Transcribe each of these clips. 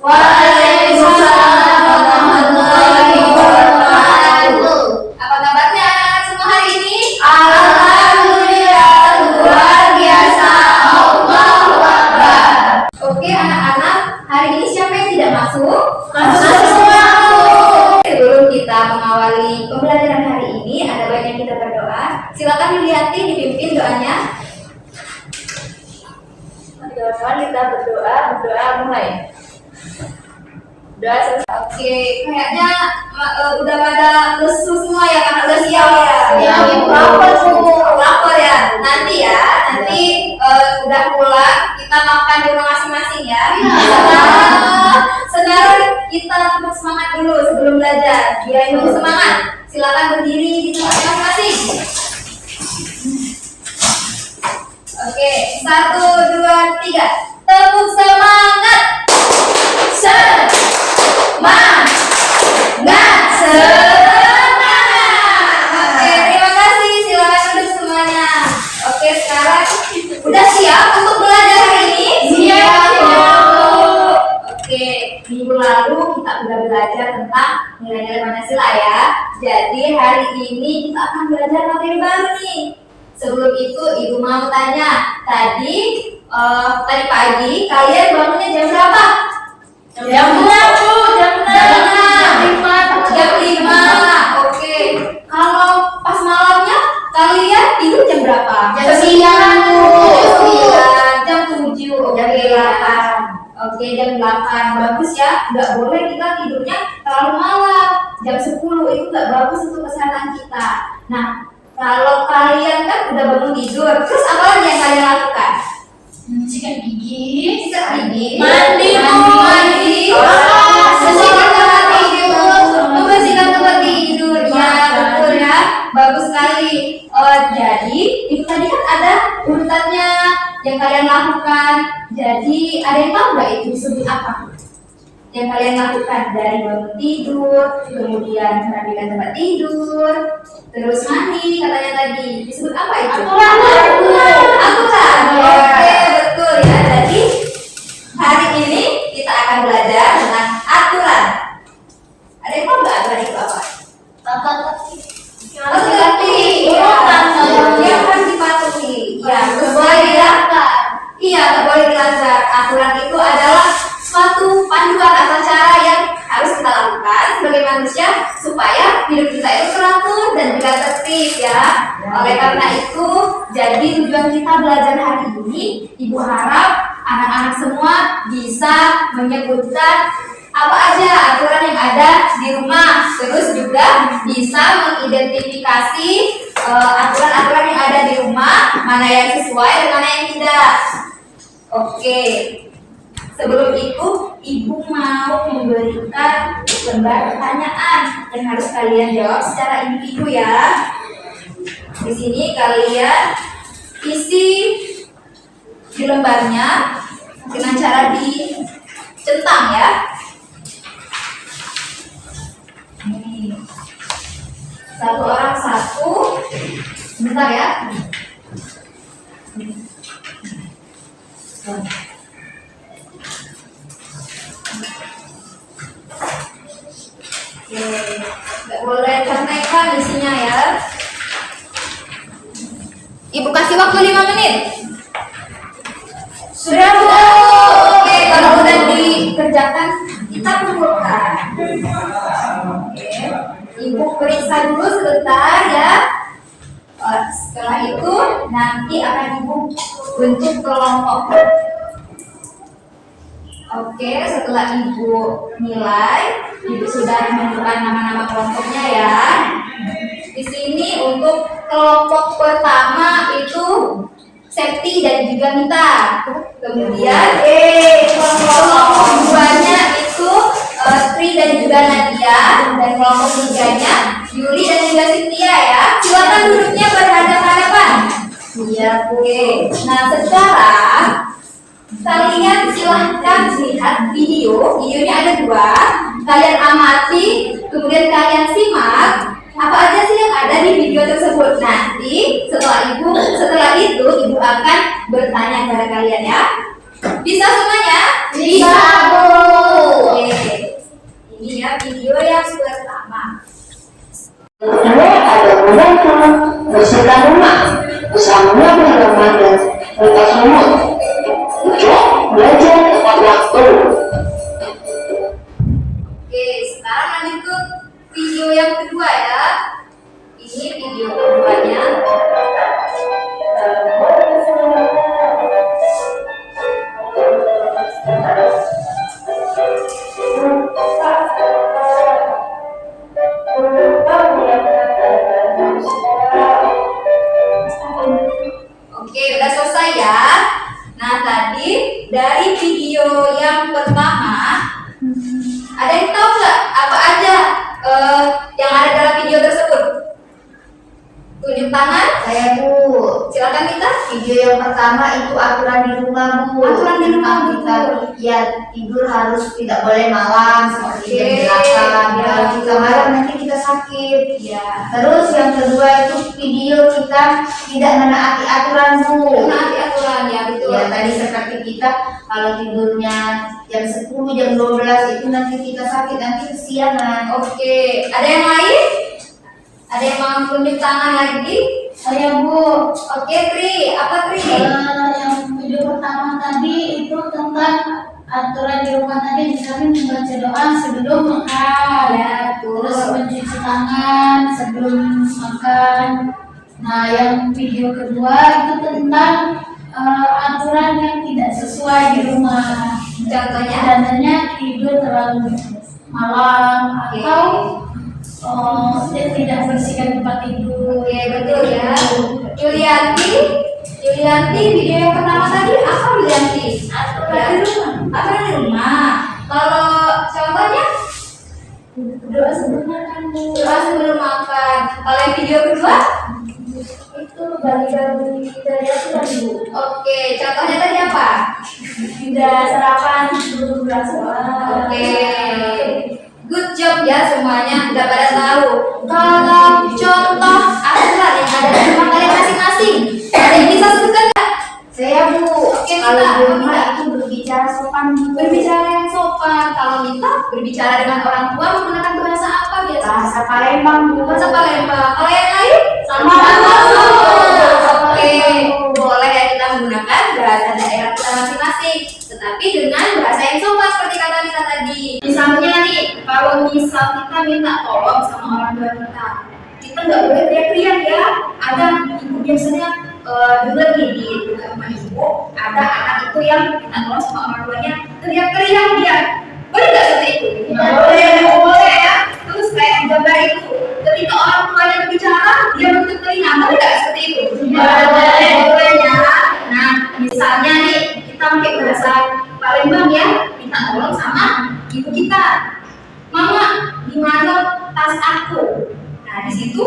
Waalaikumsalam warahmatullahi wabarakatuh. Apa kabarnya anak-anak semua hari ini? Alhamdulillah, luar biasa. Allahu Akbar. Oke anak-anak, hari ini siapa yang tidak masuk? Masuk semua. Sebelum kita mengawali pembelajaran hari ini, ada baiknya kita berdoa. Silakan Yuliati dipimpin doanya. Kita berdoa mulai. Doa selesai. Oke, kayaknya udah pada lesu semua ya, karena udah siang ya. Ya, lapar ya. Nanti udah pulang kita makan di rumah masing-masing ya. Sekarang kita tetap semangat dulu sebelum belajar. Biar dulu semangat. Silakan berdiri di tempat masing-masing. Oke, 1, 2, 3. Tepuk semangat. Semangat. Oke, terima kasih. Silakan duduk semuanya. Oke, sekarang udah siap untuk belajar hari ini? Siap. Oke, minggu lalu kita udah belajar tentang nilai-nilai Pancasila ya. Jadi hari ini kita akan belajar materi baru nih. Sebelum itu Ibu mau tanya, tadi pagi kalian bangunnya jam berapa? Jam 6, Bu. Jam 6. Jam 5. Oke. Kalau pas malamnya kalian tidur jam berapa? Jam 9, Bu. Jam 7. Oke. Oke, jam 8. Bagus ya. Nggak boleh kita tidurnya terlalu malam. Jam 10 itu nggak bagus untuk kesehatan kita. Nah, kalau kalian kan udah bangun tidur, terus apa lagi yang kalian lakukan? Sikat gigi. Mandi. Membersihkan tempat tidur. Ya, betul ya. Bagus sekali. Jadi itu tadi kan ada urutannya yang kalian lakukan. Jadi ada yang tahu nggak itu disebut apa? Yang kalian lakukan dari bangun tidur, kemudian merapikan tempat tidur, terus mandi katanya tadi. Disebut apa itu? Aturan. Oke, betul ya. Jadi hari ini kita akan belajar tentang aturan. Ada yang tahu nggak aturan itu apa? Tata tertib. Yang harus dipatuhi. Ya, sesuai ya. Iya, tak boleh dilanggar. Aturan itu adalah suatu panduan atau cara yang harus kita lakukan sebagai manusia supaya hidup kita itu teratur dan juga tertib ya. Oleh karena itu, jadi tujuan kita belajar hari ini, Ibu harap anak-anak semua bisa menyebutkan apa aja aturan yang ada di rumah, terus juga bisa mengidentifikasi aturan-aturan yang ada di rumah, mana yang sesuai dan mana yang tidak. Oke. Sebelum itu, Ibu mau memberikan lembar pertanyaan yang harus kalian jawab secara individu ya. Di sini kalian isi di lembarnya dengan cara dicentang ya. Nih. Satu orang satu. Bentar ya. Nggak boleh contekan isinya ya. Ibu kasih waktu 5 menit. Sudah Bu. Oke, kalau udah dikerjakan kita kumpulkan. Oke. Ibu periksa dulu sebentar ya. Setelah itu nanti akan Ibu bentuk kelompok. Oke, setelah Ibu nilai, Ibu sudah menentukan nama-nama kelompoknya ya. Di sini untuk kelompok pertama itu Septi dan juga Mita. Kemudian kelompok keduanya itu Tri dan juga Nadia, dan kelompok tiganya Yuli dan juga Cynthia ya. Silakan duduknya berhadapan-hadapan. Iya, oke. Nah, sekarang kalian silahkan lihat videonya ada 2. Kalian amati, kemudian kalian simak apa aja sih yang ada di video tersebut. Nanti setelah itu Ibu akan bertanya kepada kalian ya. Bisa semuanya? Bisa, Bu. membersihkan rumah, bersama halaman dan lepas lumut. Untuk belajar tepat waktu. Oke, sekarang lanjut ke video yang kedua ya. Ini video keduanya. Oke, udah selesai ya. Nah, tadi dari video yang pertama, ada yang tahu nggak apa aja yang ada dalam video tersebut? Tunjuk tangan. Saya Bu. Silakan kita. Video yang pertama itu aturan di rumah Bu. Aturan di rumah, Bu. Kita ya tidur harus tidak boleh malam seperti Oke. jam 8. Ya. Kalau kita malam nanti kita sakit. Ya. Terus yang kedua itu video kita tidak menaati aturan Bu. Nanti aturan ya, betul. Ya tadi seperti kita kalau tidurnya jam 10 jam 12 itu nanti kita sakit nanti kesiangan. Oke, ada yang lain? Ada yang mau tunjuk tangan lagi? Saya Bu. Oke, Tri. Apa Tri? Yang video pertama tadi itu tentang aturan di rumah tadi misalnya membaca doa sebelum makan, Ya, betul. terus mencuci tangan sebelum makan. Nah, yang video kedua itu tentang aturan yang tidak sesuai di rumah. Contohnya? Contohnya tidur terlalu malam atau dia tidak bersihkan tempat tidur. Oke, betul ya. Yulianti, video yang pertama tadi apa Yulianti? Aturan di rumah. Aturan di rumah. Kalau contohnya Doa sebelum makan Bu. doa sebelum makan. Kalau yang video kedua? Itu bagi-bagi dari aturan Bu. Oke, contohnya tadi apa? Tidak sarapan sebelum bersekolah. Oke, good job ya semuanya, udah pada tahu. Kalau contoh aturan yang ada di rumah kalian masing-masing, ada yang bisa sebutkan nggak? Saya Bu, Oke, kalau Mita. di rumah itu berbicara sopan Bu. Berbicara yang sopan. Kalau minta berbicara dengan orang tua menggunakan bahasa apa biasa? Bahasa Palembang Bu. Bahasa Palembang. Kalau yang lain? Sama. Oke, boleh ya kita menggunakan bahasa daerah kita masing-masing, tetapi dengan bahasa yang sopan seperti kata Mita tadi. Misalnya nih, kalau misal kita minta tolong sama orang tua kita nggak boleh teriak-teriak ya. Ada ibu biasanya dengar nih di rumah ibu, ada anak itu yang minta tolong sama orang tuanya teriak-teriak dia. Boleh nggak seperti itu? Nggak Boleh ya. Terus kayak gambar itu, ketika orang tuanya berbicara, dia menutup telinga. Boleh nggak seperti itu? Boleh ya. Nah, misalnya nih kita pakai bahasa Palembang ya, minta tolong sama ibu kita. Mama, di mana tas aku? Nah, di situ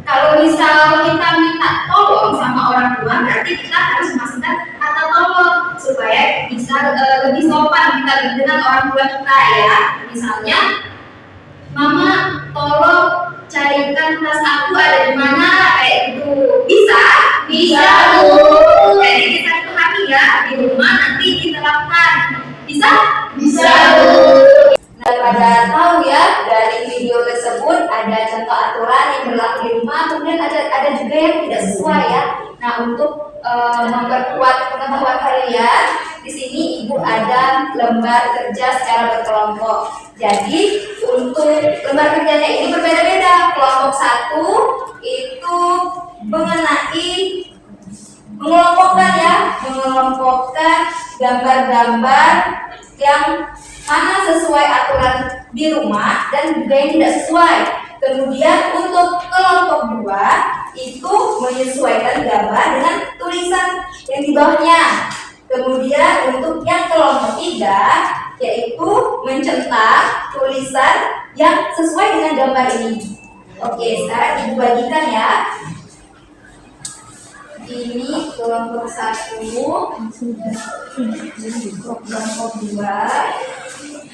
kalau misal kita minta tolong sama orang tua, berarti kita harus memasukkan kata tolong supaya bisa lebih sopan kita dengan orang tua kita ya. Misalnya, Mama, tolong carikan tas aku ada di mana kayak gitu. Bisa? Bisa Bu. Jadi kita pahami ya di rumah nanti diterapkan. Bisa? Bisa Bu. Pada tahu ya dari video tersebut ada contoh aturan yang berlaku di rumah, kemudian ada juga yang tidak sesuai ya. Nah, untuk memperkuat pengetahuan kalian, di sini ibu ada lembar kerja secara berkelompok. Jadi untuk lembar kerjanya ini berbeda-beda. Kelompok 1 itu mengenai mengelompokkan gambar-gambar yang mana sesuai aturan di rumah dan juga yang tidak sesuai. Kemudian untuk kelompok 2 itu menyesuaikan gambar dengan tulisan yang di bawahnya. Kemudian untuk yang kelompok 3 yaitu mencetak tulisan yang sesuai dengan gambar ini. Oke, sekarang ibu bagikan ya. Ini kelompok 1, kelompok 2,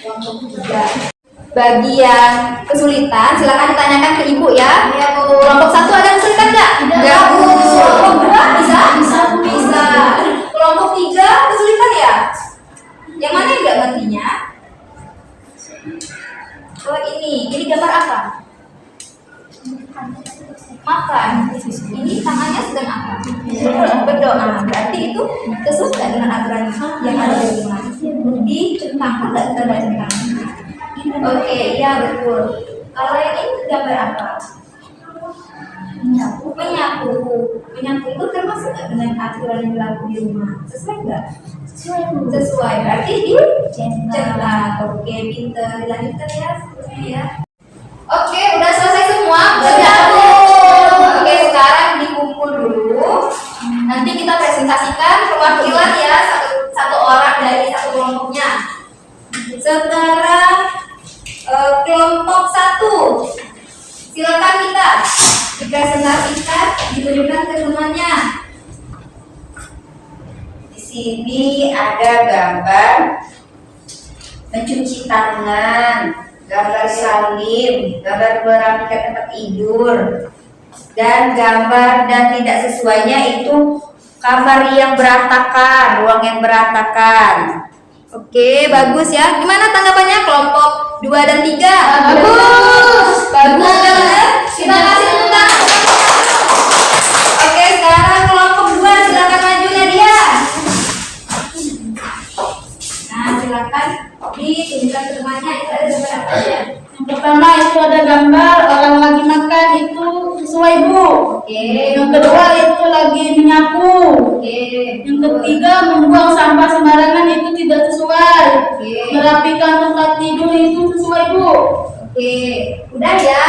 kelompok 3. Bagi yang kesulitan, silakan ditanyakan ke ibu ya. Kelompok 1 ada kesulitan nggak? Nggak Bu. Kelompok 2 bisa? Bisa. Kelompok 3 kesulitan ya? Yang mana yang nggak ngertinya? Oh ini gambar apa? makan. Ini tangannya sedang apa? Berdoa. Berarti itu sesuai nggak dengan aturan yang ada di rumah? Dicentangkan nggak kita baca? Oke, iya betul. Kalau yang ini gambar apa? Menyapu. Menyapu itu termasuk nggak dengan aturan yang berlaku di rumah? Sesuai nggak? Sesuai. Berarti dicetak. Oke, pinter. Dilanjutkan ya, seterusnya ya. Oke, udah selesai semua. Bergabung. Oke, sekarang dikumpul dulu. Nanti kita presentasikan perwakilan ya satu orang dari satu kelompoknya. Sekarang kelompok 1. Silakan kita dipresentasikan, ditunjukkan ke temannya. Di sini ada gambar mencuci tangan, gambar salin, gambar merapikan tempat tidur, dan gambar dan tidak sesuainya itu kamar yang berantakan, ruang yang berantakan. Oke, bagus ya. Gimana tanggapannya kelompok 2 dan 3? Bagus. Benar. Kita kasih tepuk tangan. Oke, sekarang kelompok 2 silakan maju Nadia. Nah, silakan ditunjukkan ke temannya. Itu ada gambar apa aja? Yang pertama itu ada gambar orang lagi makan, itu sesuai Bu. Oke. Yang kedua itu lagi menyapu. Oke. Yang ketiga membuang sampah sembarangan, itu tidak sesuai. Oke. Merapikan tempat tidur itu sesuai Bu. Oke. Udah ya.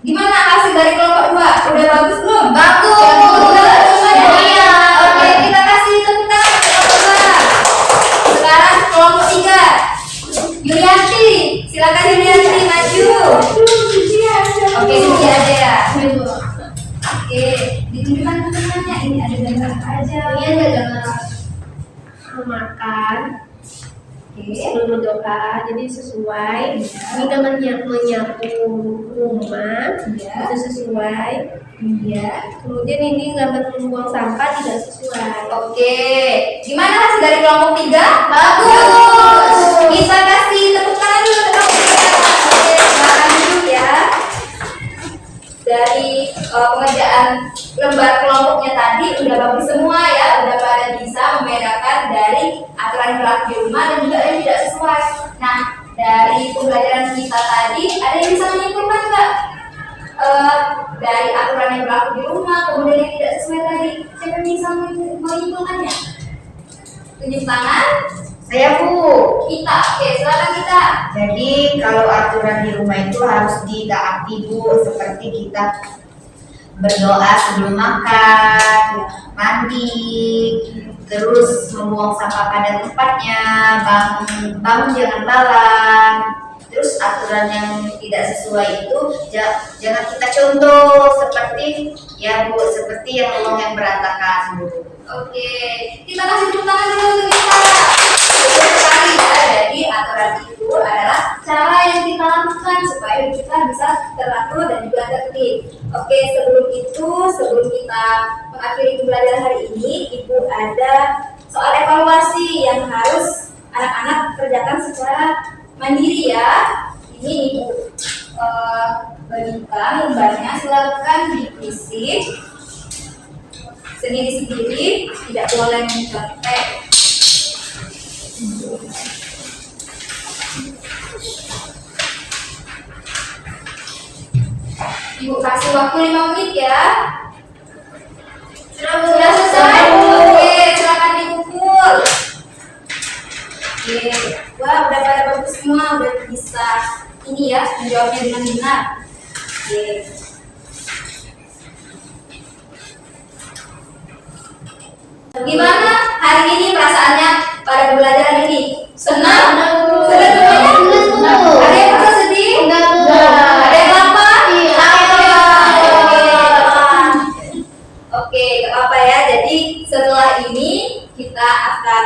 Gimana hasil dari kelompok 2? Udah bagus belum? Bagus. Udah bagus ya? Iya. Oke, kita kasih tepuk tangan ke kelompok 2. Sekarang kelompok 3. Yulianti, silakan Yulianti maju. Oke, ini aja ya. Oke, ditunjukkan ke temannya. Ini ada gambar apa aja? Ini ada gambar memakan Oke. sebelum berdoa, jadi sesuai. Ini gambar menyapu rumah, Iya. itu sesuai. Iya. Kemudian ini gambar membuang sampah tidak sesuai. Oke, gimana hasil dari kelompok 3? Bagus. Bisa kasih tepuk tangan dulu ke kelompok 3. Oke, silakan dulu ya. Dari pengerjaan lembar kelompoknya tadi udah bagus semua ya, udah pada bisa membedakan dari aturan yang berlaku di rumah dan juga yang tidak sesuai. Nah, dari pembelajaran kita tadi ada yang bisa menyimpulkan nggak? Dari aturan yang berlaku di rumah kemudian yang tidak sesuai tadi, siapa yang bisa menyimpulkannya? Tunjuk tangan. Saya Bu. Kita. Oke, silakan kita. Jadi kalau aturan di rumah itu harus ditaati Bu, seperti kita berdoa sebelum makan, mandi, terus membuang sampah pada tempatnya, bangun jangan malam. Terus aturan yang tidak sesuai itu jangan kita contoh seperti ya Bu, seperti yang ruang yang berantakan Bu. Oke, kita kasih tepuk tangan dulu untuk kita. Betul sekali ya. Jadi aturan itu adalah cara yang kita lakukan supaya kita bisa teratur dan juga tertib. Oke, sebelum kita mengakhiri pembelajaran hari ini, Ibu ada soal evaluasi yang harus anak-anak kerjakan secara mandiri ya. Ini Ibu bagikan lembarnya, silakan diisi sendiri-sendiri, tidak boleh mencontek. Ibu kasih waktu 5 menit ya. Sudah selesai? Oke, silakan dikumpul. Oke, wah udah pada bagus semua, udah bisa ini ya menjawabnya dengan benar. Oke. Gimana hari ini perasaannya pada pembelajaran ini? Senang? Senang semuanya? Ada yang merasa sedih? Ada yang lapar? Oke, gak apa-apa ya. Jadi setelah ini kita akan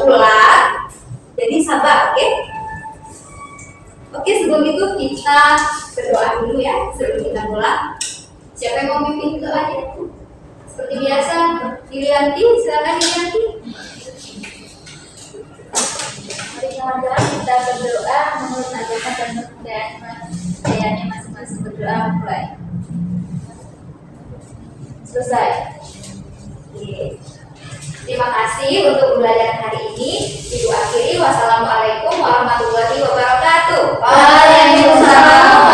ulang. Jadi sabar, oke? Oke, sebelum itu kita berdoa dulu ya. Sebelum kita ulang. Siapa yang mau mimpin doanya? Seperti biasa, Yulianti, silakan Yulianti. Mari kawan-kawan kita berdoa menurut ajaran dan kebudayaan masing-masing. Berdoa mulai. Selesai. Oke. Terima kasih untuk pembelajaran hari ini. Ibu akhiri, wassalamualaikum warahmatullahi wabarakatuh. Waalaikumsalam